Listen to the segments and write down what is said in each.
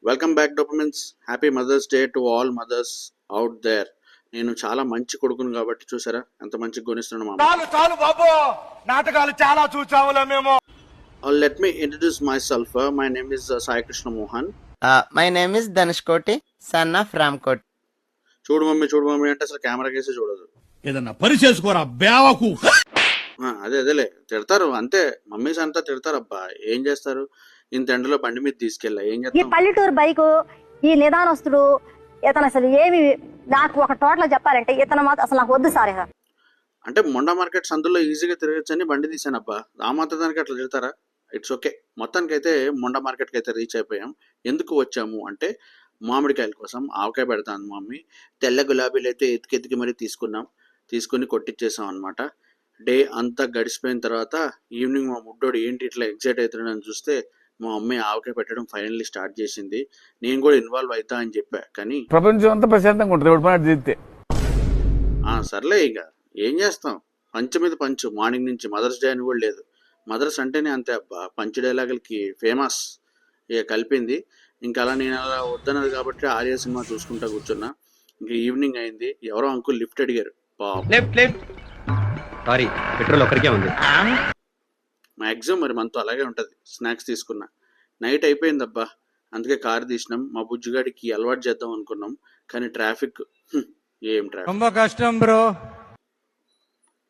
Welcome back dopamines. Happy mother's day to all mothers out there. నేను చాలా మంచి కొడుకును కాబట్టి చూసారా ఎంత మంచిగా కొనిస్తున్నాను మా చాలు చాలు బాబు, నాటకాలు చాలా చూసాములే మేము. Let me introduce my self. My name is Sai Krishna Mohan. My name is Dhanush కోటి, సన్ ఆఫ్ రామ్ కోటి. చూడు మమ్మీ అంటే అసలు కెమెరా కేసే చూడదు. ఏదన్నా పని చేసుకోరా బేవకు. అదేలే తిడతారు అంతే, మమ్మీస్ అంతా తిడతారు. అబ్బా ఏం చేస్తారు, ఇంత ఎండలో బండి మీద తీసుకెళ్ళా ఏం ఈ చేస్తాం. పల్లెటూరు బైకు, ఈ నిదానస్తుడు ఇతను అసలు ఏమి, నాకు ఒక టోటల్ చెప్పాలంటే ఇతను మాత్రం అసలు నాకు వద్దు సార్. ఇక అంటే మొండా మార్కెట్ సందులో ఈజీగా తిరగచ్చని బండి తీసాను. అబ్బా ఆ మాత్రం దానికి అట్లా తిడతారా? It's okay. మొత్తానికి అయితే మొండా మార్కెట్కి అయితే రీచ్ అయిపోయాం. ఎందుకు వచ్చాము అంటే మామిడికాయల కోసం. ఆవకాయ పెడతాను మమ్మీ. తెల్ల గులాబీలు అయితే ఎతికెతికి మరీ తీసుకుని కొట్టించేసాం అనమాట. డే అంతా గడిచిపోయిన తర్వాత ఈవినింగ్ మా ముడ్డోడు ఏంటి ఇట్లా ఎగ్జైట్ అవుతున్నాడని చూస్తే మా మమ్మీ ఆవకాయ పెట్టడం ఫైనల్లీ స్టార్ట్ చేసింది. నేను కూడా ఇన్వాల్వ్ అవుతా అని చెప్పా, కానీ ప్రపంచం అంతా ప్రశాంతంగా ఉంటుంది ఇప్పుడు పని చేస్తే. సర్లే ఇక ఏం చేస్తాం. పంచ్ మీద పంచు. మార్నింగ్ నుంచి మదర్స్ డే అని కూడా లేదు. మదర్స్ అంటేనే అంతే అబ్బా, పంచ్ డైలాగులకి ఫేమస్. ఇక కలిపింది. ఇంకా అలా నేను అలా వద్దన్నది కాబట్టి ఆర్య సినిమా చూసుకుంటా కూర్చున్నా. ఇంకా ఈవినింగ్ అయింది. ఎవరో అంకుల్ లిఫ్ట్ అడిగారు. సారీ, పెట్రోల్ ఒక్కరికే ఉంది. మ్యాక్సిమం మరి మనతో అలాగే ఉంటుంది. స్నాక్స్ తీసుకున్నా. నైట్ అయిపోయింది అబ్బా, అందుకే కారు తీసినాం. మా బుజ్జిగాడికి అలవాటు చేద్దాం అనుకున్నాం, కానీ ట్రాఫిక్ ఏం ట్రాఫిక్. ரொம்ப కష్టం బ్రో.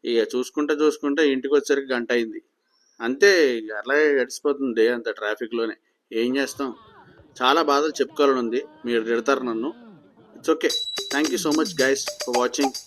ఇక చూసుకుంటా ఇంటికి వచ్చేసరికి గంట అయింది. అంతే ఇక అలాగే గడిచిపోతుంది డే అంత ట్రాఫిక్లోనే. ఏం చేస్తాం, చాలా బాధలు చెప్పుకోవాలని ఉంది. మీరు తిడతారు నన్ను. It's okay. Thank you so much guys for watching.